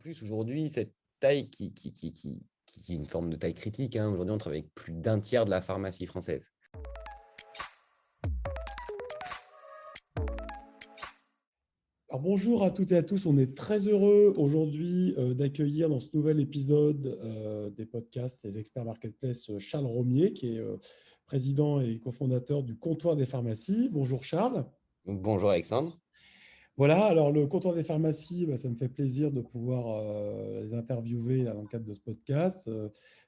plus, aujourd'hui, cette taille qui est une forme de taille critique, hein. Aujourd'hui, on travaille avec plus d'un tiers de la pharmacie française. Alors bonjour à toutes et à tous, on est très heureux aujourd'hui d'accueillir dans ce nouvel épisode des podcasts Les Experts Marketplace Charles Romier, qui est président et cofondateur du Comptoir des pharmacies. Bonjour Charles. Bonjour Alexandre. Voilà, alors le Comptoir des pharmacies, ça me fait plaisir de pouvoir les interviewer là, dans le cadre de ce podcast,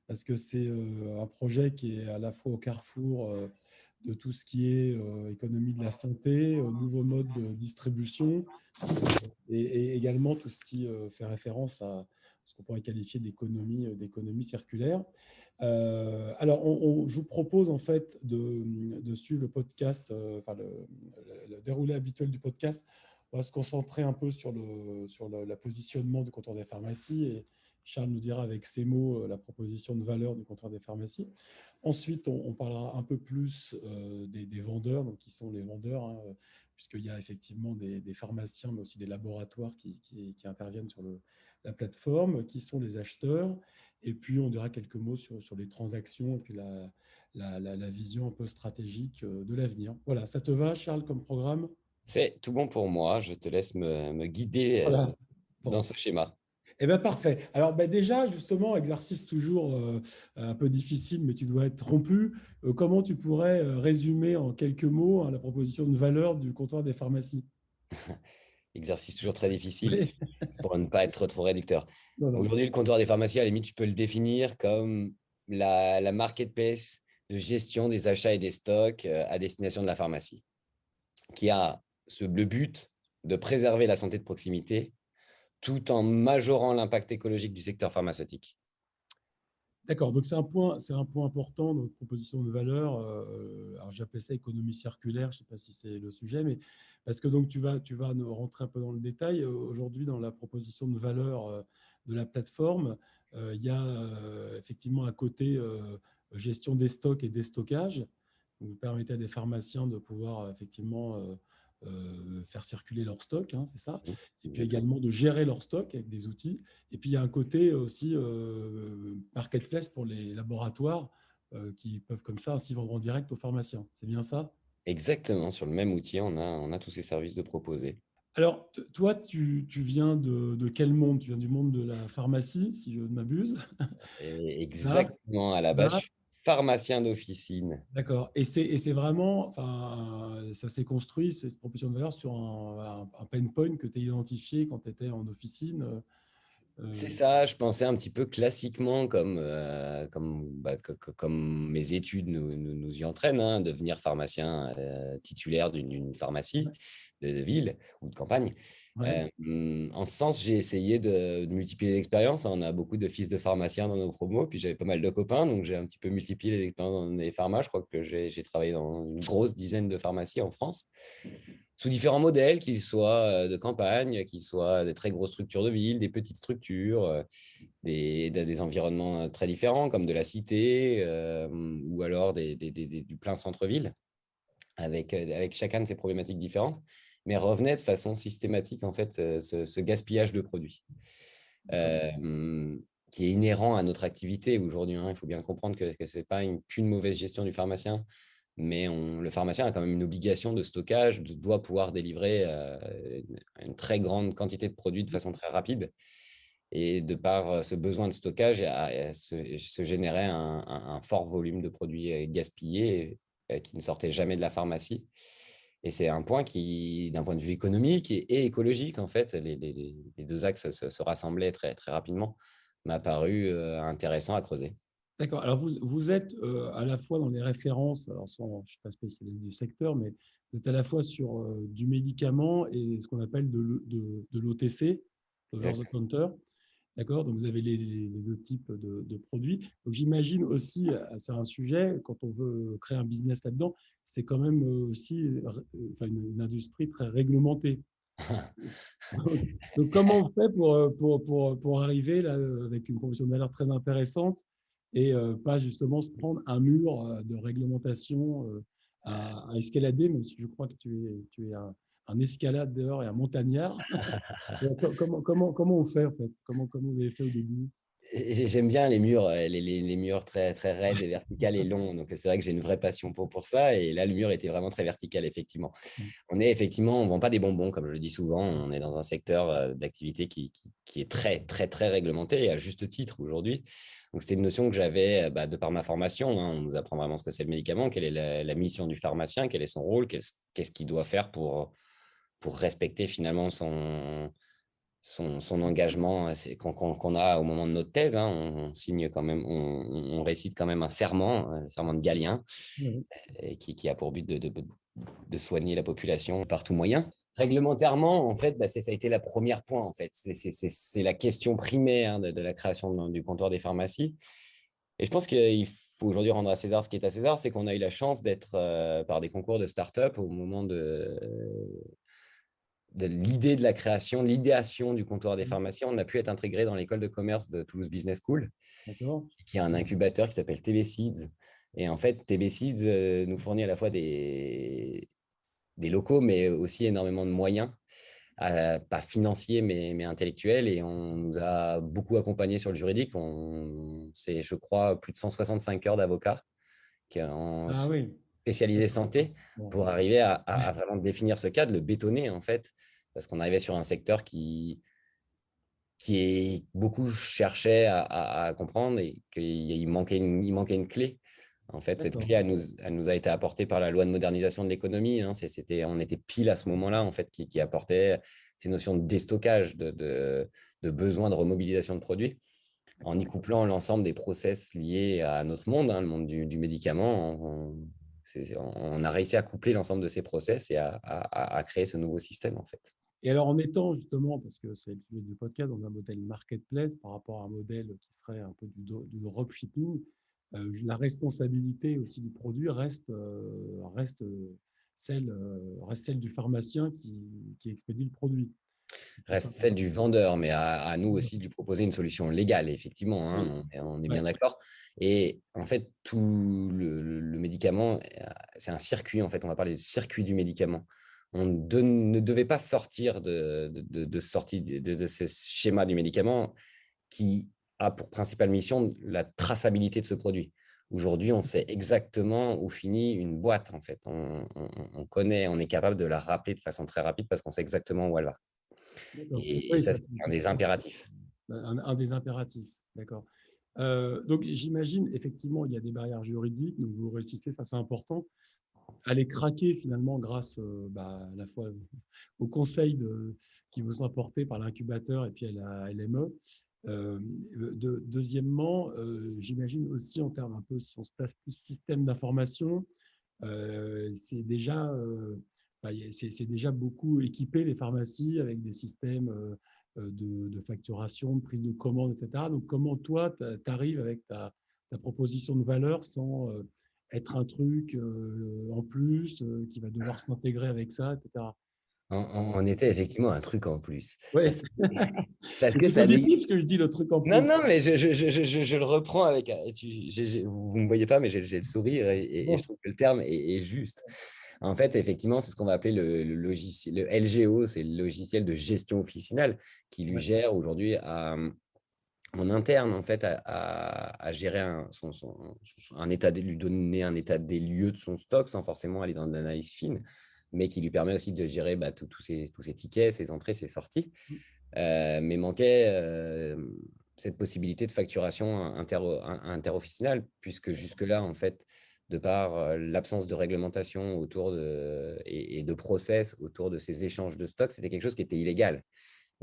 parce que c'est un projet qui est à la fois au carrefour de tout ce qui est économie de la santé, nouveaux modes de distribution, et également tout ce qui fait référence à ce qu'on pourrait qualifier d'économie circulaire. Alors, je vous propose en fait de suivre le podcast, le déroulé habituel du podcast. On va se concentrer un peu sur la positionnement du comptoir des pharmacies, et Charles nous dira avec ses mots la proposition de valeur du comptoir des pharmacies. Ensuite, on parlera un peu plus des vendeurs, donc qui sont les vendeurs, hein, puisqu'il y a effectivement des pharmaciens, mais aussi des laboratoires qui interviennent sur la plateforme, qui sont les acheteurs. Et puis, on dira quelques mots sur les transactions et puis la vision un peu stratégique de l'avenir. Voilà, ça te va, Charles, comme programme? C'est tout bon pour moi. Je te laisse me guider Voilà. dans Bon. ce schéma. Eh bien, parfait. Alors, déjà, justement, exercice toujours un peu difficile, mais tu dois être rompu. Comment tu pourrais résumer en quelques mots, hein, la proposition de valeur du comptoir des pharmacies? Exercice toujours très difficile Oui. pour ne pas être trop réducteur. Non, non. Aujourd'hui, le comptoir des pharmacies, à la limite, je peux le définir comme la marketplace de gestion des achats et des stocks à destination de la pharmacie, qui a le but de préserver la santé de proximité tout en majorant l'impact écologique du secteur pharmaceutique. D'accord, donc c'est un point important dans notre proposition de valeur. Alors j'appelle ça économie circulaire, je ne sais pas si c'est le sujet, mais parce que donc tu vas nous rentrer un peu dans le détail. Aujourd'hui, dans la proposition de valeur de la plateforme, il y a effectivement un côté gestion des stocks et déstockage. Donc, vous permettez à des pharmaciens de pouvoir effectivement faire circuler leur stock, hein, c'est ça. Et puis Exactement. également de gérer leur stock avec des outils. Et puis il y a un côté aussi marketplace pour les laboratoires qui peuvent comme ça ainsi vendre en direct aux pharmaciens. C'est bien ça? Exactement, sur le même outil, on a tous ces services de proposer. Alors, toi, tu viens de quel monde? Tu viens du monde de la pharmacie, si je ne m'abuse. Et Là, exactement, à la base, je là, suis pharmacien d'officine. d'accord. Et c'est vraiment, enfin, ça s'est construit, cette proposition de valeur, sur un pain point que tu as identifié quand tu étais en officine. C'est Euh, ça, je pensais un petit peu classiquement comme mes études nous y entraînent, hein, devenir pharmacien titulaire d'une pharmacie de ville ou de campagne. ouais. En ce sens, j'ai essayé de multiplier les expériences, hein. On a beaucoup de fils de pharmaciens dans nos promos, puis j'avais pas mal de copains, donc j'ai un petit peu multiplié les expériences dans les pharmas. Je crois que j'ai travaillé dans une grosse dizaine de pharmacies en France, sous différents modèles, qu'ils soient de campagne, qu'ils soient des très grosses structures de ville, des petites structures, des environnements très différents, comme de la cité ou alors du plein centre-ville, avec chacun de ces problématiques différentes, mais revenait de façon systématique, en fait, ce gaspillage de produits. D'accord. Euh, qui est inhérent à notre activité aujourd'hui, hein. Il faut bien comprendre que ce n'est pas qu'une mauvaise gestion du pharmacien, mais le pharmacien a quand même une obligation de stockage, doit pouvoir délivrer une très grande quantité de produits de façon très rapide. Et de par ce besoin de stockage, se générait un fort volume de produits gaspillés qui ne sortaient jamais de la pharmacie. Et c'est un point qui, d'un point de vue économique et écologique, en fait, les deux axes se rassemblaient très, très rapidement, m'a paru intéressant à creuser. D'accord. Alors, vous êtes à la fois dans les références, alors je ne suis pas spécialiste du secteur, mais vous êtes à la fois sur du médicament et ce qu'on appelle de l'OTC, over the Exact. counter. D'accord? Donc, vous avez les deux types de produits. Donc, j'imagine aussi, c'est un sujet, quand on veut créer un business là-dedans, c'est quand même aussi enfin, une industrie très réglementée. Donc, comment on fait pour arriver là, avec une proposition de valeur très intéressante et pas justement se prendre un mur de réglementation à escalader, même si je crois que tu es un escaladeur et un montagnard. Comment on fait en fait? Comment vous avez fait au début? J'aime bien les murs, les murs très, très raides et verticales et longs. Donc, c'est vrai que j'ai une vraie passion pour ça. Et là, le mur était vraiment très vertical, effectivement. On ne vend pas des bonbons, comme je le dis souvent. On est dans un secteur d'activité qui est très, très, très réglementé et à juste titre aujourd'hui. Donc, c'était une notion que j'avais de par ma formation, hein. On nous apprend vraiment ce que c'est le médicament, quelle est la mission du pharmacien, quel est son rôle, qu'est-ce qu'il doit faire pour respecter finalement son engagement qu'on a au moment de notre thèse. Hein. On signe quand même, on récite quand même un serment de Galien, Oui, et qui a pour but de soigner la population par tout moyen. Réglementairement, en fait, ça a été la première point. En fait, c'est la question primaire, hein, de la création du comptoir des pharmacies. Et je pense qu'il faut aujourd'hui rendre à César ce qui est à César, c'est qu'on a eu la chance d'être par des concours de start-up au moment de l'idée de la création, l'idéation du comptoir des pharmacies. On a pu être intégré dans l'école de commerce de Toulouse Business School, d'accord. qui a un incubateur qui s'appelle TB Seeds. Et en fait, TB Seeds nous fournit à la fois des locaux, mais aussi énormément de moyens, pas financiers, mais intellectuels. Et on nous a beaucoup accompagnés sur le juridique. C'est, je crois, plus de 165 heures d'avocat en Ah oui, spécialisé d'accord. santé Bon. pour arriver à vraiment définir ce cadre, le bétonner, en fait, parce qu'on arrivait sur un secteur beaucoup cherchait à comprendre et qu'il manquait une clé. En fait, cette D'accord. clé, elle nous a été apportée par la loi de modernisation de l'économie, hein. On était pile à ce moment-là, en fait, qui apportait ces notions de déstockage, de besoin de remobilisation de produits, en y D'accord. couplant l'ensemble des process liés à notre monde, hein, le monde du médicament. On a réussi à coupler l'ensemble de ces process et à créer ce nouveau système, en fait. Et alors, en étant justement, parce que c'est le sujet du podcast, dans un modèle marketplace par rapport à un modèle qui serait un peu du dropshipping, la responsabilité aussi du produit reste celle du pharmacien qui expédie le produit. C'est ça. Reste celle du vendeur, mais à nous aussi de lui proposer une solution légale, effectivement, Oui. hein, on est bien Ouais. d'accord. Et en fait, tout le médicament, c'est un circuit, en fait, on va parler du circuit du médicament. Ne devait pas sortir de ce schéma du médicament qui a pour principale mission la traçabilité de ce produit. Aujourd'hui, on sait exactement où finit une boîte, en fait. On connaît, on est capable de la rappeler de façon très rapide parce qu'on sait exactement où elle va. D'accord. Et Oui, ça, ça, c'est un des impératifs. un des impératifs. D'accord. Donc, j'imagine, effectivement, il y a des barrières juridiques, donc vous réussissez, enfin, c'est important, à les craquer finalement grâce à la fois aux conseils qui vous sont apportés par l'incubateur et puis à la LME. Deuxièmement, j'imagine aussi en termes un peu, si on se place plus système d'information, c'est déjà, c'est déjà beaucoup équipé les pharmacies avec des systèmes de facturation, de prise de commande, etc. Donc, comment toi, tu arrives avec ta proposition de valeur sans être un truc en plus qui va devoir s'intégrer avec ça, etc. On était effectivement un truc en plus. Ouais, Parce, parce que c'est ça positif ce que je dis, le truc en Non, plus. non, mais je le reprends avec. Vous ne me voyez pas, mais j'ai le sourire et je Bon, trouve que le terme est juste. En fait, effectivement, c'est ce qu'on va appeler le logiciel, le LGO, c'est le logiciel de gestion officinale qui lui ouais, gère aujourd'hui en interne, en fait, à gérer un état, lui donner un état des lieux de son stock sans forcément aller dans de l'analyse fine, mais qui lui permet aussi de gérer tous ses tickets, ses entrées, ses sorties. Mais manquait cette possibilité de facturation interofficinale, puisque jusque-là, en fait, de par l'absence de réglementation et de process autour de ces échanges de stocks, c'était quelque chose qui était illégal.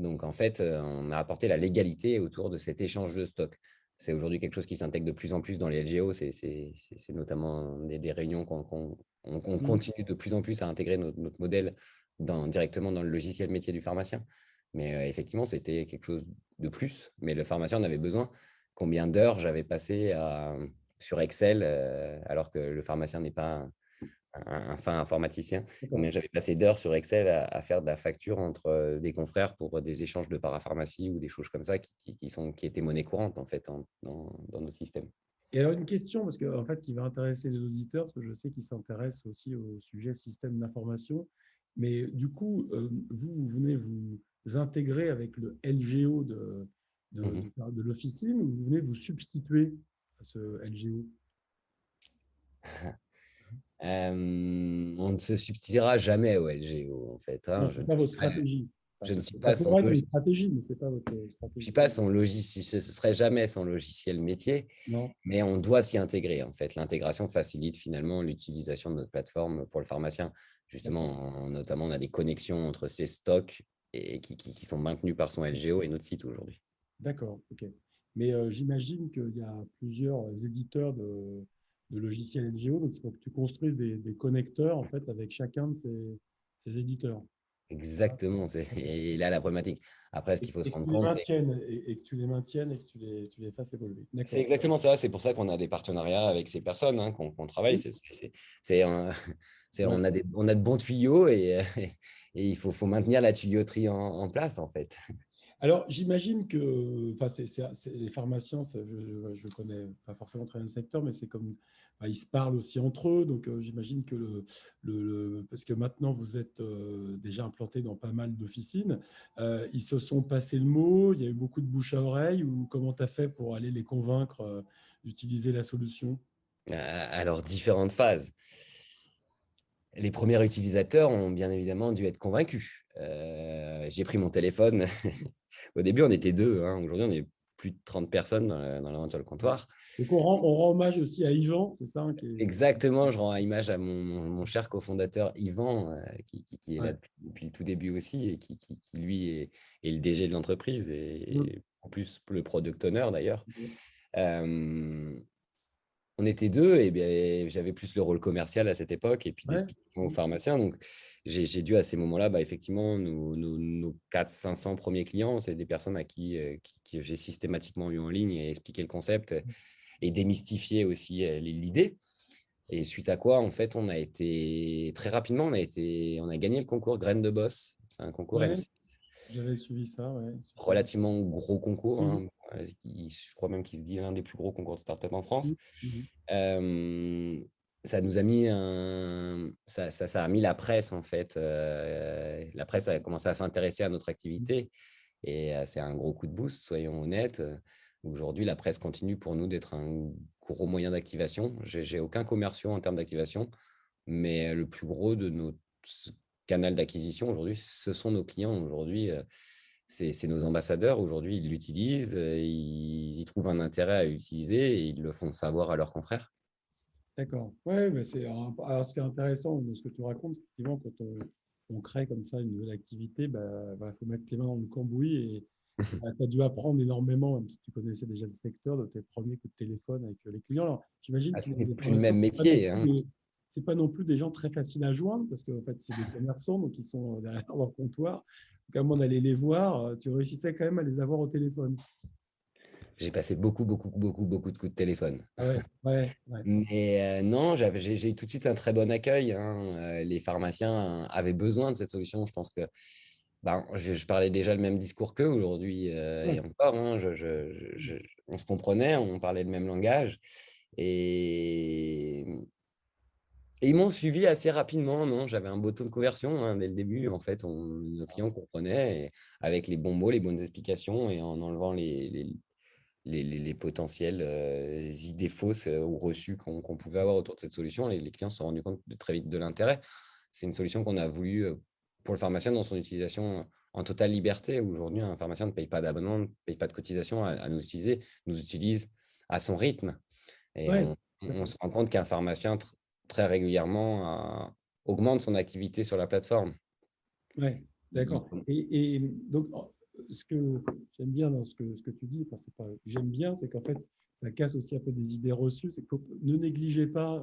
Donc, en fait, on a apporté la légalité autour de cet échange de stocks. C'est aujourd'hui quelque chose qui s'intègre de plus en plus dans les LGO. C'est notamment des réunions qu'on continue de plus en plus à intégrer notre modèle directement dans le logiciel métier du pharmacien. Mais effectivement, c'était quelque chose de plus. Mais le pharmacien en avait besoin. Combien d'heures j'avais passé sur Excel, alors que le pharmacien n'est pas un fin informaticien. d'accord. Combien j'avais passé d'heures sur Excel à faire de la facture entre des confrères pour des échanges de parapharmacie ou des choses comme ça qui étaient monnaie courante en fait dans nos systèmes. Et alors, une question, parce que, en fait, qui va intéresser les auditeurs, parce que je sais qu'ils s'intéressent aussi au sujet système d'information. Mais du coup, vous venez vous intégrer avec le LGO de l'officine ou vous venez vous substituer à ce LGO? On ne se substituera jamais au LGO, en fait, hein. Non, ce n'est pas votre stratégie. Enfin, Je ne suis ça pas son pourrait être une logiciel. stratégie, mais ce n'est pas votre Je suis stratégie. pas son logiciel, ce serait jamais son logiciel métier, Non, mais on doit s'y intégrer. En fait, l'intégration facilite finalement l'utilisation de notre plateforme pour le pharmacien. d'accord. Justement, notamment, on a des connexions entre ses stocks et qui sont maintenus par son LGO et notre site aujourd'hui. D'accord, ok. Mais j'imagine qu'il y a plusieurs éditeurs de logiciels LGO, donc il faut que tu construises des connecteurs en fait avec chacun de ces éditeurs. Exactement, et là la problématique. Après, ce qu'il faut se Et que rendre tu les compte, c'est maintiennes et que tu les maintiennes et que tu les fasses évoluer. c'est D'accord. exactement ça. C'est pour ça qu'on a des partenariats avec ces personnes, hein, qu'on travaille. Oui. On Ouais. on a de bons tuyaux et il faut maintenir la tuyauterie en place, en fait. Alors, j'imagine que enfin, les pharmaciens, je connais pas forcément très bien le secteur, mais c'est comme enfin, ils se parlent aussi entre eux. Donc, j'imagine que parce que maintenant, vous êtes déjà implanté dans pas mal d'officines, ils se sont passés le mot, il y a eu beaucoup de bouche à oreille, ou comment tu as fait pour aller les convaincre d'utiliser la solution? Alors, différentes phases. Les premiers utilisateurs ont bien évidemment dû être convaincus. J'ai pris mon téléphone. Au début, on était deux, hein. Aujourd'hui, on est plus de 30 personnes dans la vente sur le comptoir. Donc, on rend hommage aussi à Yvan, c'est ça, hein, Exactement, je rends à image à mon cher cofondateur Yvan, qui est là ouais. depuis le tout début aussi et qui, lui, est le DG de l'entreprise Mm. et en plus le product owner d'ailleurs. Euh, on était deux et bien, j'avais plus le rôle commercial à cette époque et puis Ouais. d'explication aux pharmaciens. Donc, j'ai dû à ces moments-là, bah, effectivement, nos 400-500 premiers clients, c'est des personnes à qui j'ai systématiquement eu en ligne et expliqué le concept et démystifié aussi l'idée. Et suite à quoi, en fait, on a été très rapidement, on a gagné le concours Graines de Boss. C'est un concours Ouais, MC, j'avais suivi ça, ouais, super. relativement gros concours, Mhm, hein, je crois même qu'il se dit l'un des plus gros concours de start-up en France. mhm, mhm. Euh, Ça nous a mis ça a mis la presse en fait. La presse a commencé à s'intéresser à notre activité et c'est un gros coup de boost, soyons honnêtes. Aujourd'hui, la presse continue pour nous d'être un gros moyen d'activation. J'ai aucun commerciaux en termes d'activation, mais le plus gros de notre canal d'acquisition aujourd'hui, ce sont nos clients. Aujourd'hui, c'est nos ambassadeurs. Aujourd'hui, ils l'utilisent, ils y trouvent un intérêt à l'utiliser et ils le font savoir à leurs confrères. D'accord. Ouais, mais alors, ce qui est intéressant de ce que tu racontes, effectivement, quand on crée comme ça une nouvelle activité, faut mettre les mains dans le cambouis et tu as dû apprendre énormément, même si tu connaissais déjà le secteur, de tes premiers coups de téléphone avec les clients. Alors, j'imagine Ah, que c'est les plus le pharmaciens, même métier, hein. c'est pas non plus des gens très faciles à joindre parce qu'en fait, c'est des commerçants, donc ils sont derrière leur comptoir. Donc, avant d'aller les voir, tu réussissais quand même à les avoir au téléphone. J'ai passé beaucoup, beaucoup, beaucoup, beaucoup de coups de téléphone. Ah ouais, ouais, ouais. Mais non, j'ai eu tout de suite un très bon accueil, hein. Les pharmaciens avaient besoin de cette solution. Je pense que ben, je parlais déjà le même discours qu'eux aujourd'hui et Ouais. encore, hein, on se comprenait, on parlait le même langage. Et, et ils m'ont suivi assez rapidement, non? J'avais un beau taux de conversion hein, dès le début. En fait, nos clients comprenaient et avec les bons mots, les bonnes explications et en enlevant les potentielles idées fausses ou reçues qu'on pouvait avoir autour de cette solution, les clients se sont rendus compte très vite de l'intérêt. C'est une solution qu'on a voulu pour le pharmacien dans son utilisation en totale liberté. Aujourd'hui, un pharmacien ne paye pas d'abonnement, ne paye pas de cotisation à nous utiliser, nous utilise à son rythme. Et Ouais, tout à on fait. se rend compte qu'un pharmacien très régulièrement augmente son activité sur la plateforme. Ouais, Il- d'accord. Et donc, ce que j'aime bien dans ce que tu dis, enfin, c'est pas, j'aime bien, c'est qu'en fait, ça casse aussi un peu des idées reçues. C'est que ne négligez pas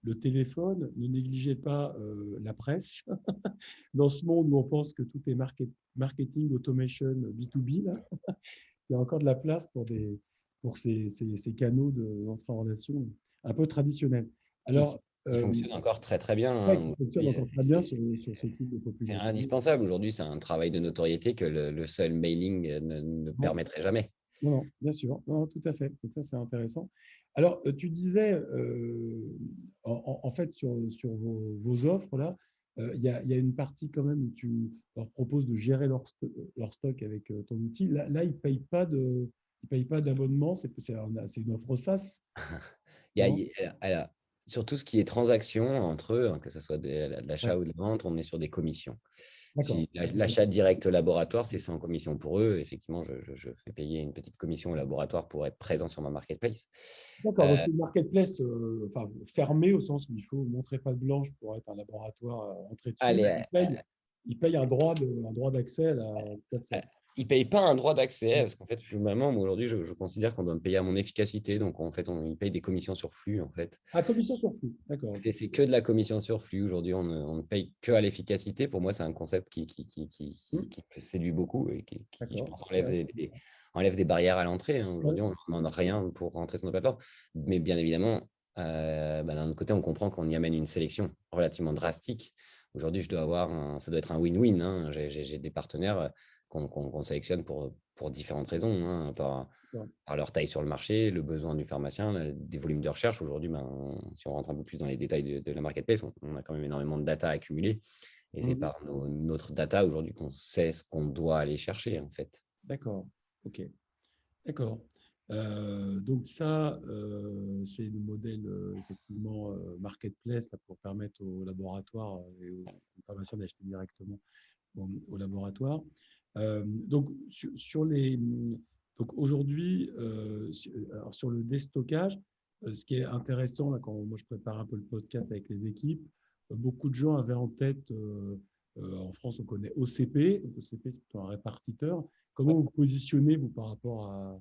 le téléphone, ne négligez pas la presse. Dans ce monde où on pense que tout est marketing, automation, B2B, là, il y a encore de la place pour ces canaux d'entrée en relation un peu traditionnels. qui, qui- Alors, qui fonctionne encore très très bien, ouais, hein. qui fonctionne Aujourd'hui, encore très bien sur ce type de c'est population. indispensable. Aujourd'hui, c'est un travail de notoriété que le seul mailing ne Ouais. permettrait jamais. Non, non, bien sûr. Non, non, tout à fait. Donc ça, c'est intéressant. Alors, tu disais, en fait, sur vos offres, là, il y a une partie quand même où tu leur proposes de gérer leur stock avec ton outil. Là, ils ne payent pas d'abonnement, c'est une offre SaaS, Il y a, non? il y a- alors, sur tout ce qui est transaction entre eux, hein, que ce soit de Ouais, l'achat ou de la vente, on est sur des commissions. d'accord. Si l'achat direct au laboratoire, c'est sans commission pour eux. Effectivement, je fais payer une petite commission au laboratoire pour être présent sur ma marketplace. D'accord, donc c'est une marketplace enfin, fermée au sens où il faut montrer patte blanche pour être un laboratoire entrée dessus. Allez, Ils payent un droit d'accès à la euh, plateforme. ils ne payent pas un droit d'accès parce qu'en fait, finalement, moi, aujourd'hui, je considère qu'on doit me payer à mon efficacité. Donc, en fait, ils payent des commissions sur flux. En fait, Ah, commission sur flux, d'accord, ok. c'est que de la commission sur flux. Aujourd'hui, on ne paye que à l'efficacité. Pour moi, c'est un concept Hmm, qui me séduit beaucoup et qui, je d'accord. pense, enlève des barrières à l'entrée, hein. Ouais. Aujourd'hui, on ne demande rien pour rentrer sur notre plateforme. Mais bien évidemment, d'un autre côté, on comprend qu'on y amène une sélection relativement drastique. Aujourd'hui, ça doit être un win-win, hein. J'ai des partenaires qu'on sélectionne pour différentes raisons, hein, D'accord. par leur taille sur le marché, le besoin du pharmacien, des volumes de recherche. Aujourd'hui, si on rentre un peu plus dans les détails de la marketplace, on a quand même énormément de data accumulée. Et c'est Mhm. par notre data aujourd'hui qu'on sait ce qu'on doit aller chercher, en fait. D'accord, ok, d'accord. Donc ça, c'est le modèle effectivement marketplace là, pour permettre aux laboratoires et aux pharmaciens d'acheter directement au laboratoire. Donc, donc aujourd'hui, alors sur le déstockage, ce qui est intéressant, là, quand moi je prépare un peu le podcast avec les équipes, beaucoup de gens avaient en tête, en France on connaît OCP, donc OCP c'est plutôt un répartiteur. Comment Ouais. vous positionnez vous par rapport à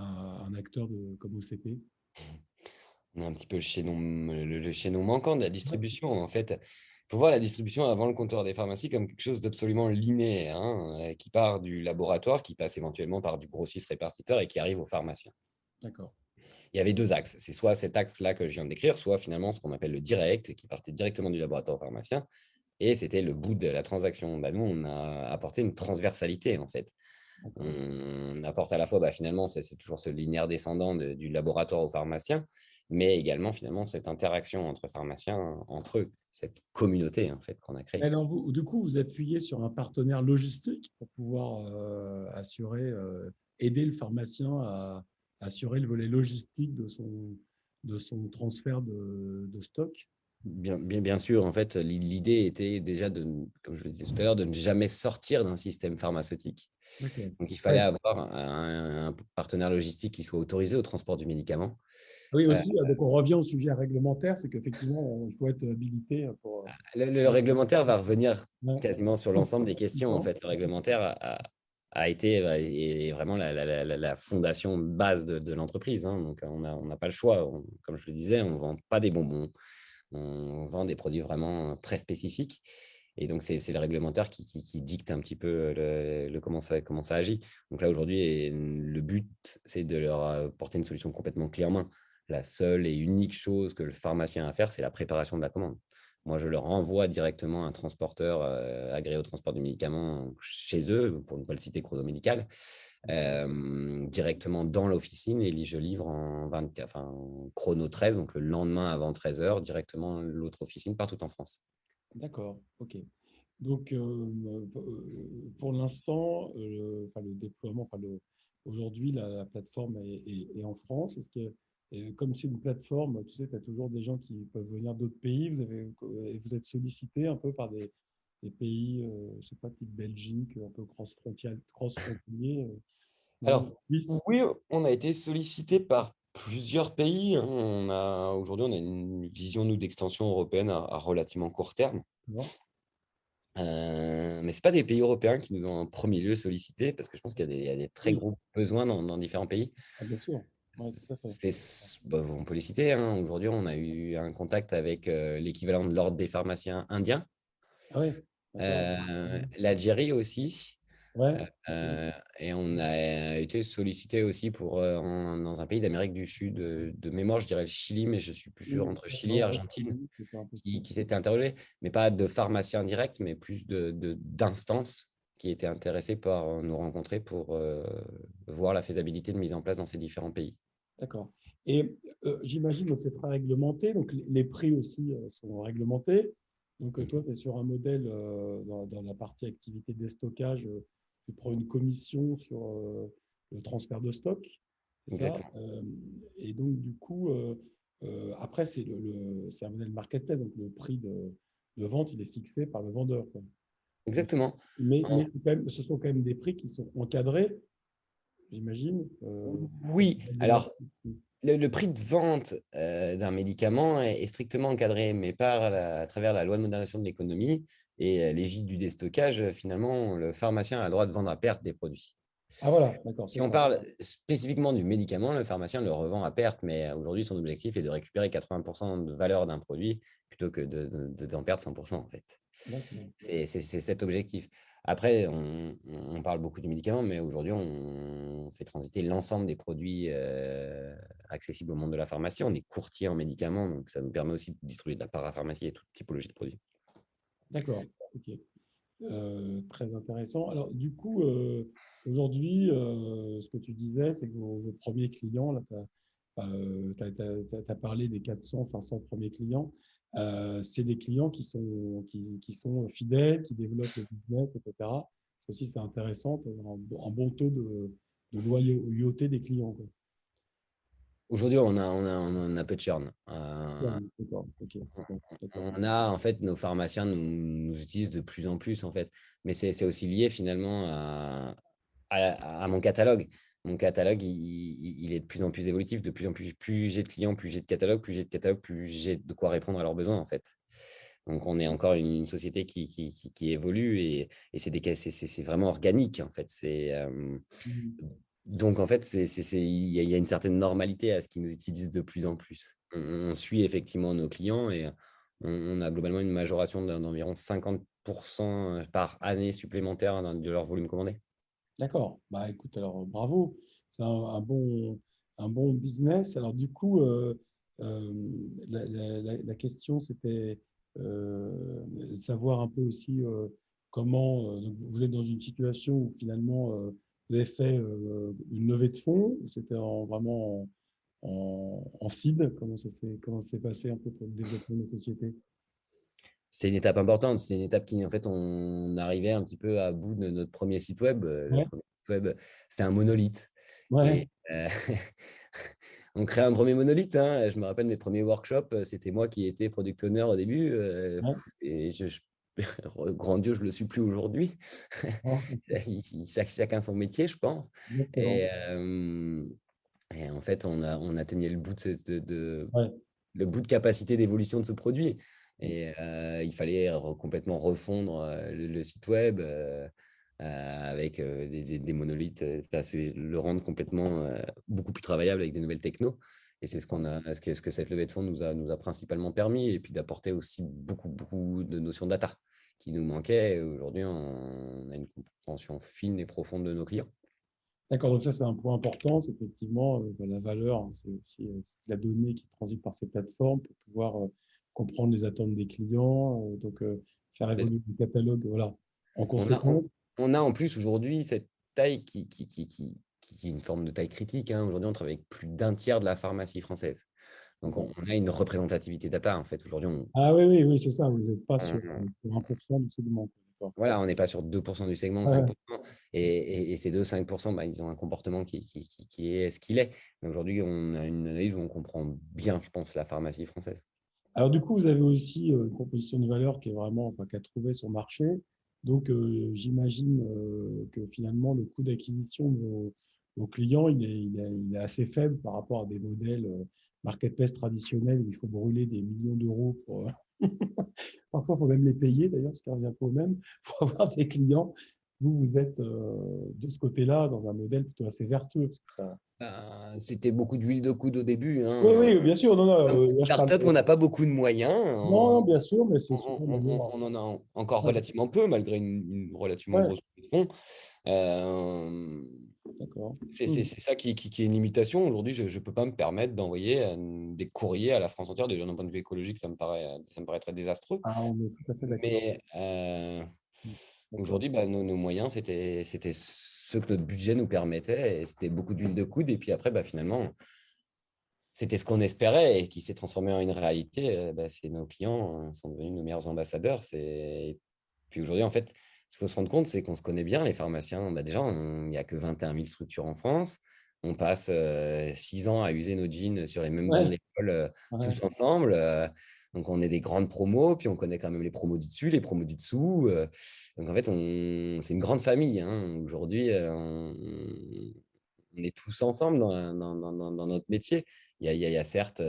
un acteur comme OCP? On a un petit peu le chaînon manquant de la Ouais, distribution. En fait, il faut voir la distribution avant le comptoir des pharmacies comme quelque chose d'absolument linéaire, hein, qui part du laboratoire, qui passe éventuellement par du grossiste répartiteur et qui arrive au pharmacien. d'accord. Il y avait deux axes. C'est soit cet axe-là que je viens de décrire, soit finalement ce qu'on appelle le direct, qui partait directement du laboratoire au pharmacien. Et c'était le bout de la transaction. Nous, on a apporté une transversalité, en fait. D'accord. On apporte à la fois, finalement, c'est toujours ce linéaire descendant du laboratoire au pharmacien, mais également, finalement, cette interaction entre pharmaciens, entre eux, cette communauté, en fait, qu'on a créée. Alors, du coup, vous appuyez sur un partenaire logistique pour pouvoir aider le pharmacien à assurer le volet logistique de son transfert de stock. Bien sûr, en fait, l'idée était déjà, comme je le disais tout à l'heure, de ne jamais sortir d'un système pharmaceutique. D'accord. Donc, il fallait Ouais. avoir un partenaire logistique qui soit autorisé au transport du médicament. Oui, Euh, aussi, donc on revient au sujet réglementaire, c'est qu'effectivement, il faut être habilité pour. le réglementaire va revenir Ouais. quasiment sur l'ensemble des questions. En D'accord. fait, le réglementaire a été est vraiment la fondation base de l'entreprise, hein. Donc, on n'a pas le choix. Comme je le disais, on ne vend pas des bonbons. On vend des produits vraiment très spécifiques. Et donc, c'est le réglementaire qui dicte un petit peu comment ça agit. Donc là, aujourd'hui, le but, c'est de leur apporter une solution complètement clé en main. La seule et unique chose que le pharmacien a à faire, c'est la préparation de la commande. Moi, je leur envoie directement un transporteur agréé au transport du médicament chez eux, pour ne pas le citer chronomédical, directement dans l'officine et je livre en 24, enfin, en chrono 13, donc le lendemain avant 13 h, directement l'autre officine partout en France. D'accord. OK. Donc, pour l'instant, enfin, le déploiement, aujourd'hui, la plateforme est en France. Est-ce que, comme c'est une plateforme, tu sais, tu as toujours des gens qui peuvent venir d'autres pays. Vous êtes sollicité un peu par des pays, je ne sais pas, type Belgique, un peu cross-frontalier, non? Alors, Suisse, oui, on a été sollicité par plusieurs pays, hein. Aujourd'hui, on a une vision, nous, d'extension européenne à relativement court terme. non? Mais ce pas des pays européens qui nous ont en premier lieu sollicité, parce que je pense qu'il y a des très Oui, gros besoins dans différents pays. ah, bien sûr. Oui, tout à fait. On peut les citer, hein. Aujourd'hui, on a eu un contact avec l'équivalent de l'ordre des pharmaciens indiens, Ah oui, d'accord. l'Algérie aussi. Ouais. Et on a été sollicité aussi dans un pays d'Amérique du Sud, de mémoire, je dirais le Chili, mais je suis plus sûr, Oui, entre Chili et d'accord, ouais, Argentine, c'est pas qui impossible. s'étaient interrogés, mais pas de pharmaciens directs, mais plus d'instances qui étaient intéressées par nous rencontrer pour voir la faisabilité de mise en place dans ces différents pays. D'accord. Et j'imagine que c'est très réglementé, donc les prix aussi sont réglementés. Donc, toi, tu es sur un modèle dans la partie activité de stockage, tu prends une commission sur le transfert de stock, c'est ça? Exactement. Et donc, du coup, après, c'est un modèle marketplace, donc le prix de vente, il est fixé par le vendeur, quoi. Donc, Exactement. mais ce sont quand même des prix qui sont encadrés, j'imagine. Oui, alors le prix de vente d'un médicament est strictement encadré, mais à travers la loi de modernisation de l'économie et l'égide du déstockage, finalement, le pharmacien a le droit de vendre à perte des produits. Ah voilà, d'accord, c'est Si on ça. parle spécifiquement du médicament, le pharmacien le revend à perte, mais aujourd'hui, son objectif est de récupérer 80% de valeur d'un produit plutôt que d'en perdre 100% en fait. D'accord. C'est cet objectif. Après, on parle beaucoup du médicament, mais aujourd'hui, on fait transiter l'ensemble des produits accessibles au monde de la pharmacie. On est courtier en médicaments, donc ça nous permet aussi de distribuer de la parapharmacie et toute typologie de produits. D'accord, ok. Très intéressant. Alors, du coup, aujourd'hui, ce que tu disais, c'est que vos premiers clients, là, tu as parlé des 400, 500 premiers clients. C'est des clients qui sont fidèles, qui développent le business, etc. Ça aussi, c'est intéressant, un bon taux de loyauté des clients, quoi. Aujourd'hui, on a peu de churn. D'accord, ok. Bon, d'accord. On a, en fait, nos pharmaciens nous utilisent de plus en plus, en fait. Mais c'est aussi lié finalement à mon catalogue. Mon catalogue, il est de plus en plus évolutif, de plus en plus j'ai de clients, plus j'ai de catalogue, plus j'ai de catalogue, plus j'ai de quoi répondre à leurs besoins, en fait. Donc, on est encore une société qui évolue et c'est vraiment organique, en fait. Mhm. Donc, en fait, il y a une certaine normalité à ce qu'ils nous utilisent de plus en plus. On suit effectivement nos clients et on a globalement une majoration d'environ 50% par année supplémentaire de leur volume commandé. D'accord. Bah, écoute, alors bravo. C'est un bon business. Alors, du coup, euh, la question, c'était de savoir un peu aussi comment donc vous êtes dans une situation où finalement vous avez fait une levée de fonds. C'était vraiment en feed. Comment ça s'est passé un peu pour le développement de la société? C'était une étape importante. C'était une étape qui, en fait, on arrivait un petit peu à bout de notre premier site web. Le Ouais, premier site web, c'était un monolithe. ouais, Et on crée un premier monolithe, hein. Je me rappelle mes premiers workshops, c'était moi qui étais product owner au début. ouais. Et grand Dieu, je ne le suis plus aujourd'hui. Ah, Chacun son métier, je pense. exactement. Et en fait, on atteignait le bout Ouais. le bout de capacité d'évolution de ce produit. Et il fallait complètement refondre le site web avec des monolithes, le rendre complètement beaucoup plus travaillable avec des nouvelles technos. Et c'est ce que cette levée de fonds nous a principalement permis, et puis d'apporter aussi beaucoup, beaucoup de notions data qui nous manquaient. Et aujourd'hui, on a une compréhension fine et profonde de nos clients. D'accord, donc ça c'est un point important, c'est effectivement la valeur, hein, c'est aussi la donnée qui transite par ces plateformes pour pouvoir comprendre les attentes des clients, donc faire évoluer le catalogue, voilà, en On a, on, conséquence. on a en plus aujourd'hui cette taille qui est une forme de taille critique, hein. Aujourd'hui, on travaille avec plus d'un tiers de la pharmacie française. Donc, on, D'accord. on a une représentativité data. En fait, aujourd'hui, Ah oui, oui, oui, c'est ça, vous n'êtes pas on- sur 1% du segment, quoi. D'accord. voilà, on n'est pas sur 2% du segment, Ouais, 5%. Et ces 2-5%, bah, ils ont un comportement qui est ce qu'il est. Mais aujourd'hui, on a une analyse où on comprend bien, je pense, la pharmacie française. alors du coup, vous avez aussi une proposition de valeur qui est vraiment, enfin, qui a trouvé son marché. Donc j'imagine que finalement le coût d'acquisition de vos clients, il est assez faible par rapport à des modèles marketplace traditionnels où il faut brûler des millions d'euros pour. Parfois, il faut même les payer d'ailleurs, ce qui revient pas au même, pour avoir des clients. Vous êtes de ce côté-là dans un modèle plutôt assez vertueux. Parce que ça. C'était beaucoup d'huile de coude au début, Oui, hein. oui, bien sûr. Non, non, là, je parle. Startup, on n'a pas beaucoup de moyens. Non, non, bien sûr, mais c'est On, souvent on- d'ailleurs. on en a encore Ouais, relativement peu, malgré une relativement ouais, grosse levée de fonds. Euh, d'accord. c'est ça qui est une limitation. Aujourd'hui, je ne peux pas me permettre d'envoyer des courriers à la France entière. Déjà, d'un point de vue écologique, ça me paraît très désastreux. Ah, on est tout à fait d'accord. Mais D'accord. aujourd'hui, bah, nos moyens, c'était ce que notre budget nous permettait. Et c'était beaucoup d'huile de coude. Et puis après, bah, finalement, c'était ce qu'on espérait et qui s'est transformé en une réalité. C'est nos clients sont devenus nos meilleurs ambassadeurs. Puis aujourd'hui, en fait, ce qu'il faut se rendre compte, c'est qu'on se connaît bien, les pharmaciens. Déjà, il n'y a que 21 000 structures en France. On passe 6 ans à user nos jeans sur les mêmes bancs de Ouais, l'école ouais. tous ensemble. Donc, on est des grandes promos, puis on connaît quand même les promos du dessus, les promos du dessous. Donc, en fait, c'est une grande famille, hein. Aujourd'hui, on est tous ensemble dans notre métier. Il y a certes,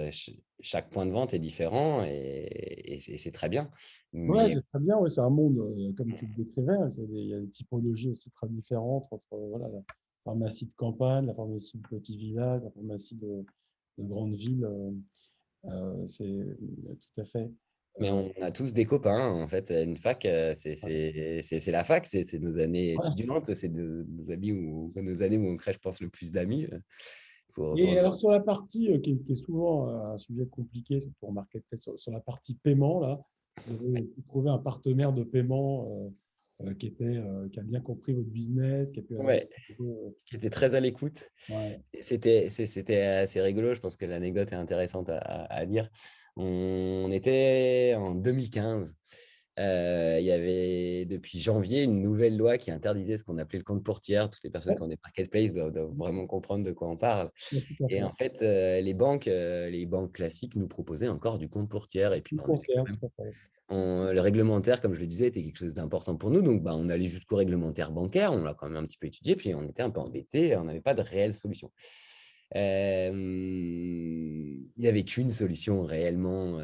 chaque point de vente est différent et c'est très bien. Ouais, Mais c'est très bien. Ouais, c'est un monde, comme tu le décrivais, hein, il y a des typologies aussi très différentes entre voilà, la pharmacie de campagne, la pharmacie de petit village, la pharmacie de grande ville. C'est tout à fait. Mais Euh, on a tous des copains, hein. En fait, une fac, c'est la fac, c'est nos années ouais. étudiantes, c'est nos amis ou nos années où on crée, je pense, le plus d'amis. Et alors sur la partie qui est souvent un sujet compliqué, surtout en marketplace, sur la partie paiement, là, vous avez trouvé un partenaire de paiement qui a bien compris votre business, qui a pu adapter Ouais, un peu, qui était très à l'écoute. ouais. Et c'était assez rigolo, je pense que l'anecdote est intéressante à dire. On était en 2015. Il y avait depuis janvier une nouvelle loi qui interdisait ce qu'on appelait le compte pour tiers. Toutes les personnes Ouais, qui ont des marketplaces doivent vraiment comprendre de quoi on parle. ouais, tout à Et fait. en fait, les banques classiques nous proposaient encore du compte pour tiers. Et puis, Tout on était concert, quand même tout à fait. le réglementaire, comme je le disais, était quelque chose d'important pour nous. Donc, on allait jusqu'au réglementaire bancaire. On l'a quand même un petit peu étudié. Puis, on était un peu embêtés. On n'avait pas de réelle solution. Il n'y avait qu'une solution réellement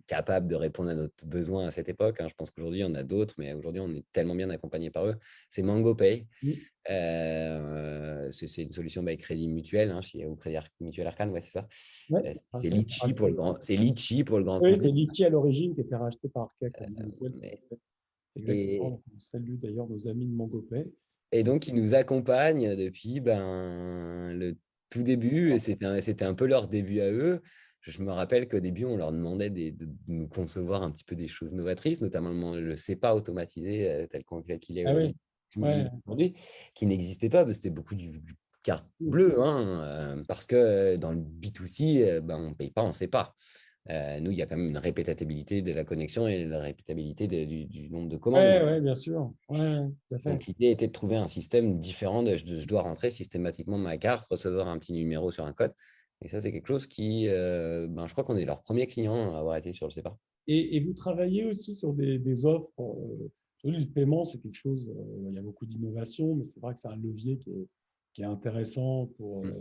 capable de répondre à notre besoin à cette époque, hein. Je pense qu'aujourd'hui, il y en a d'autres, mais aujourd'hui, on est tellement bien accompagné par eux. C'est MangoPay. Mm. C'est une solution Crédit Mutuel, hein, au Crédit Mutuel Arcane, ouais, c'est ça. Ouais. Ah, C'est ça a été Litchi pour racheté. le grand Oui, c'est public. Litchi à l'origine qui était racheté par Arca Crédit Mutuel, tout à Mais- fait. Exactement. Et, Donc, on salue d'ailleurs nos amis de MongoPay. et donc, ils nous accompagnent depuis le tout début, et c'était un peu leur début à eux. Je me rappelle qu'au début, on leur demandait de nous concevoir un petit peu des choses novatrices, notamment le CEPA automatisé tel qu'il est Ah oui, ouais. aujourd'hui, qui n'existait pas, parce que c'était beaucoup du carte bleue, hein, parce que dans le B2C, on ne paye pas en CEPA. Nous, il y a quand même une répétabilité de la connexion et la répétabilité du nombre de commandes. Ouais, ouais, bien sûr. Ouais, ouais, tout à fait. Donc, l'idée était de trouver un système différent je dois rentrer systématiquement ma carte, recevoir un petit numéro sur un code. Et ça, c'est quelque chose qui, je crois qu'on est leur premier client à avoir été sur le CEPA. Et vous travaillez aussi sur des offres. Le paiement, c'est quelque chose, il y a beaucoup d'innovation, mais c'est vrai que c'est un levier qui est intéressant Mm.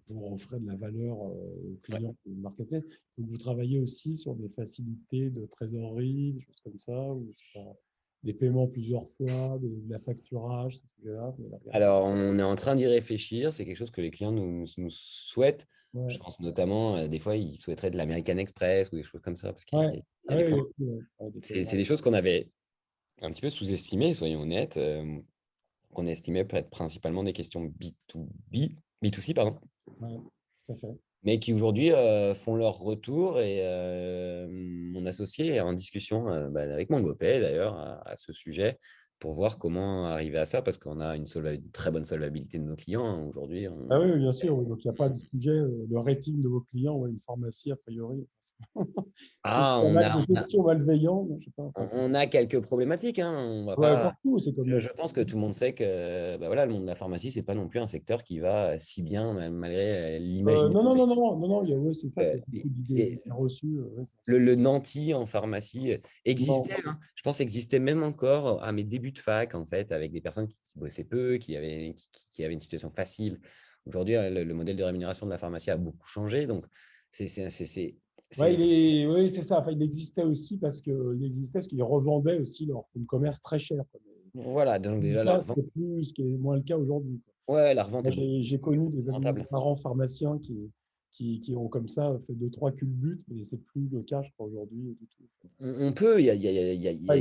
pour offrir de la valeur aux Ouais. clients du marketplace. Donc, vous travaillez aussi sur des facilités de trésorerie, des choses comme ça, ou c'est pas des paiements plusieurs fois, de la facturage, ces sujets-là, vous allez regarder. Alors, on est en train d'y réfléchir. C'est quelque chose que les clients nous souhaitent. Je Ouais, pense notamment, des fois, ils souhaiteraient de l'American Express ou des choses comme ça, parce qu'il ouais, y a ah des oui, points. aussi, ouais. Ouais, des C'est paiements. des choses qu'on avait un petit peu sous-estimées, soyons honnêtes, qu'on estimait peut être principalement des questions B2C, pardon, Ouais, tout à fait. mais qui aujourd'hui font leur retour. Et mon associé est en discussion avec MongoPay d'ailleurs à ce sujet pour voir comment arriver à ça, parce qu'on a une très bonne solvabilité de nos clients, hein. Aujourd'hui, Ah oui, oui, bien sûr. Oui. Donc, il n'y a pas de sujet, le rating de vos clients, ouais, une pharmacie, a priori. Il ah, y en on a a, des questions malveillantes, je sais pas. Enfin, on a quelques problématiques, hein. On va ouais, pas. partout, c'est comme. Je pense que tout le monde sait que le monde de la pharmacie, c'est pas non plus un secteur qui va si bien, malgré l'imaginaire. Non, non, non, non, non, non, ouais, c'est ça, Euh, c'est beaucoup et d'idées reçues. Ouais, le Nanti en pharmacie non. existait, hein. Je pense existait même encore à mes débuts de fac, en fait, avec des personnes qui bossaient peu, qui avaient une situation facile. Aujourd'hui, le modèle de rémunération de la pharmacie a beaucoup changé. Donc, c'est, c'est, c'est, c'est, Ouais, c'est- oui, c'est ça. Enfin, il existait aussi parce qu'ils revendaient aussi leur fonds de commerce très cher, quoi. voilà, donc Mais déjà, ça, ce qui est moins le cas aujourd'hui, quoi. ouais, la revente Moi, est beaucoup j'ai plus connu des amis de mes rentable. parents pharmaciens qui ont comme ça fait deux, trois culbutes, mais c'est plus le cas, je crois, aujourd'hui du tout. On peut, Ah, il y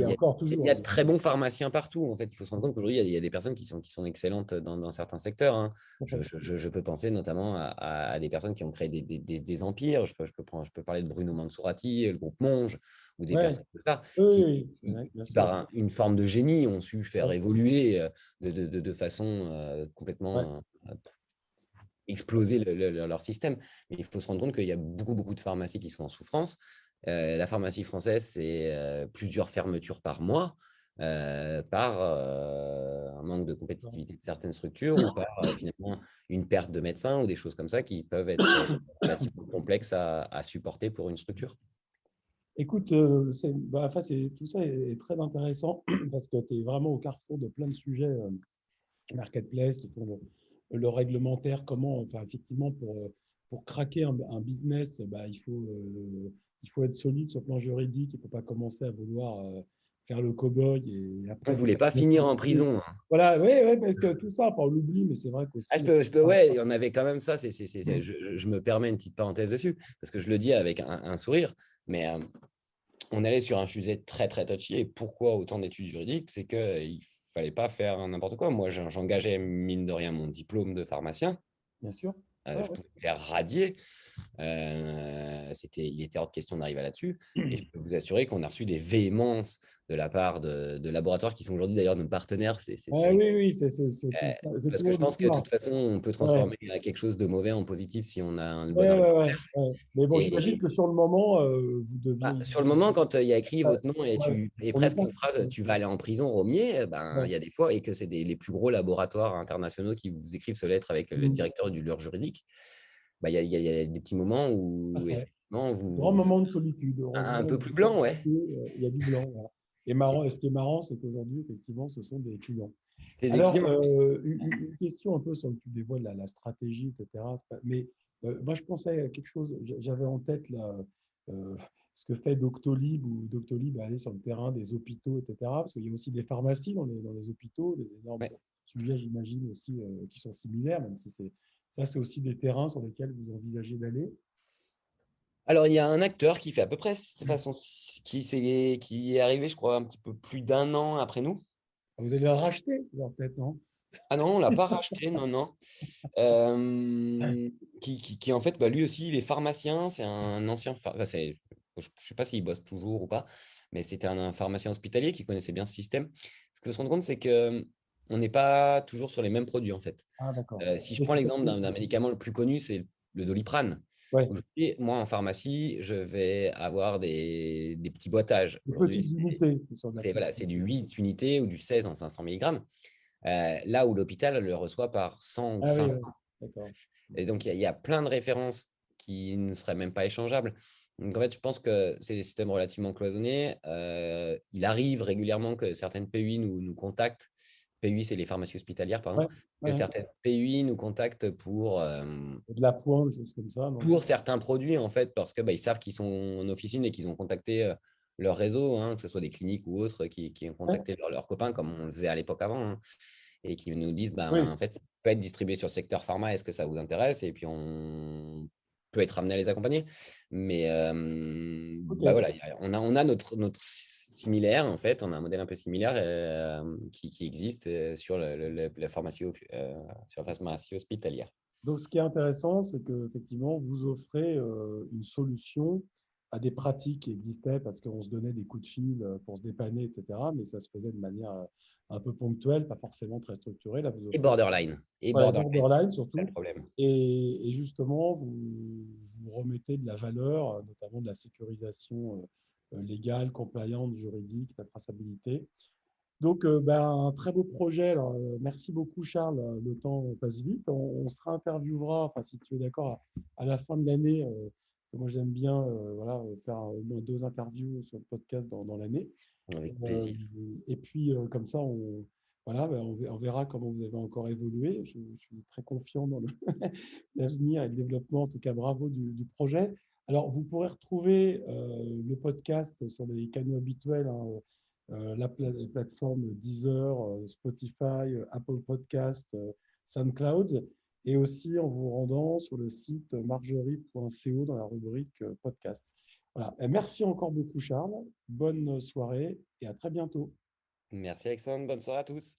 a encore il y toujours, a hein. de très bons pharmaciens partout. En fait, il faut se rendre compte qu'aujourd'hui, il y a des personnes qui sont excellentes dans certains secteurs, hein. Je peux penser notamment à des personnes qui ont créé des empires. Je peux parler de Bruno Mansourati, le groupe Monge, ou des Ouais, personnes comme ça, oui, qui, oui, oui, qui, ouais, bien qui, sûr. par une forme de génie, ont su faire Ouais, évoluer de façon ouais. complètement exploser leur système. Mais il faut se rendre compte qu'il y a beaucoup de pharmacies qui sont en souffrance. La pharmacie française, c'est plusieurs fermetures par mois, par un manque de compétitivité de certaines structures ou par finalement une perte de médecins ou des choses comme ça qui peuvent être relativement complexes à supporter pour une structure. Écoute, tout ça est très intéressant parce que tu es vraiment au carrefour de plein de sujets marketplace qui sont le réglementaire, comment, enfin, effectivement, pour craquer un business, il faut être solide sur le plan juridique, il ne faut pas commencer à vouloir faire le cow-boy et On après. ne voulait pas finir en prison, hein. Voilà, oui, ouais, parce que tout ça, on l'oublie, mais c'est vrai Ah, qu'aussi. ouais, on avait quand même ça. Mm. Je me permets une petite parenthèse dessus, parce que je le dis avec un sourire, mais on allait sur un sujet très touchy. Et pourquoi autant d'études juridiques? C'est qu'il ne fallait pas faire n'importe quoi. Moi, j'engageais, mine de rien, mon diplôme de pharmacien. Bien sûr. Ouais, Je ouais. pouvais me faire radier. Il était hors de question d'arriver là-dessus. Et je peux vous assurer qu'on a reçu des véhémences de la part de laboratoires qui sont aujourd'hui d'ailleurs nos partenaires. C'est Ah oui, rigolo. oui, c'est Parce tout que je mon pense que de histoire. toute façon, on peut Ouais. transformer quelque chose de mauvais en positif si on a un bon Ouais, ouais, argument. ouais, ouais. Mais bon, j'imagine Et que sur le moment, vous deviez. sur le moment, quand il y a écrit Ouais, votre nom ouais. et On n'est presque pas. une phrase, tu vas aller en prison, Romier, il Ouais. y a des fois, et que c'est les plus gros laboratoires internationaux qui vous écrivent ce lettre avec le Mm. directeur du leur juridique, il y a des petits moments où Ouais. effectivement, Grand moment de solitude. un Heureusement, peu plus blanc, ouais. il y a du blanc. Voilà. Et ce qui est marrant, c'est qu'aujourd'hui, effectivement, ce sont des clients. C'est des Alors, clients. une question un peu sur le tu dévoiles la stratégie, etc. Mais moi, je pensais à quelque chose. J'avais en tête là, euh, ce que fait Doctolib ou Doctolib aller sur le terrain des hôpitaux, etc. Parce qu'il y a aussi des pharmacies dans les hôpitaux, des énormes Ouais. sujets, j'imagine aussi, qui sont similaires, même si c'est aussi des terrains sur lesquels vous envisagez d'aller. Alors, il y a un acteur qui fait à peu près de façon, qui est arrivé, je crois, un petit peu plus d'un an après nous. Vous allez la racheter, peut-être, non? Ah non, on ne l'a pas racheté, non, non. Qui en fait, lui aussi, il est pharmacien. C'est un ancien. Je ne sais pas s'il bosse toujours ou pas, mais c'était un pharmacien hospitalier qui connaissait bien ce système. Ce qu'il faut se rendre compte, c'est que on n'est pas toujours sur les mêmes produits, en fait. Ah, d'accord. Si je Mais prends c'est l'exemple d'un médicament le plus connu, c'est le Doliprane. ouais, Aujourd'hui, moi, en pharmacie, je vais avoir des petits boîtages. des Aujourd'hui, petites unités qui sont de la c'est petite voilà, c'est du unité. 8 unités ou du 16 en 500 mg. Là où l'hôpital le reçoit par 100 ou Ah oui, 500. oui, d'accord. Et donc, il y a plein de références qui ne seraient même pas échangeables. Donc, en fait, je pense que c'est des systèmes relativement cloisonnés. Il arrive régulièrement que certaines PUI nous contactent. PUI, c'est les pharmacies hospitalières, pardon. Ouais, Que ouais. certaines PUI nous contactent De la pointe, des choses comme ça, non? pour certains produits, en fait, parce que ils savent qu'ils sont en officine et qu'ils ont contacté leur réseau, hein, que ce soit des cliniques ou autres qui ont Ouais, contacté leurs copains, comme on le faisait à l'époque avant, hein, et qui nous disent, oui, en fait, ça peut être distribué sur le secteur pharma, est-ce que ça vous intéresse? Et puis, on peut être amené à les accompagner. Mais ok. voilà, on a notre similaire, en fait, on a un modèle un peu similaire qui existe sur la pharmacie, sur la pharmacie hospitalière. Donc, ce qui est intéressant, c'est qu'effectivement, vous offrez une solution à des pratiques qui existaient parce qu'on se donnait des coups de fil pour se dépanner, etc. Mais ça se faisait de manière un peu ponctuelle, pas forcément très structurée. Là, vous Et offrez borderline. Et voilà, borderline, borderline c'est le surtout. problème. Et justement, vous remettez de la valeur, notamment de la sécurisation légale, compliance, juridique, la traçabilité. Donc, un très beau projet. Alors, merci beaucoup, Charles. Le temps passe vite. On se réinterviewera, enfin, si tu es d'accord, à la fin de l'année. Moi, j'aime bien voilà, faire au moins 2 interviews sur le podcast dans l'année. Avec Euh, plaisir. et puis, comme ça, voilà, on verra comment vous avez encore évolué. Je suis très confiant dans l'avenir et le développement. En tout cas, bravo du projet. Alors, vous pourrez retrouver le podcast sur les canaux habituels, hein, les plateformes Deezer, Spotify, Apple Podcast, SoundCloud, et aussi en vous rendant sur le site marjorie.co dans la rubrique podcast. Voilà. Et merci encore beaucoup, Charles. Bonne soirée et à très bientôt. Merci Alexandre, bonne soirée à tous.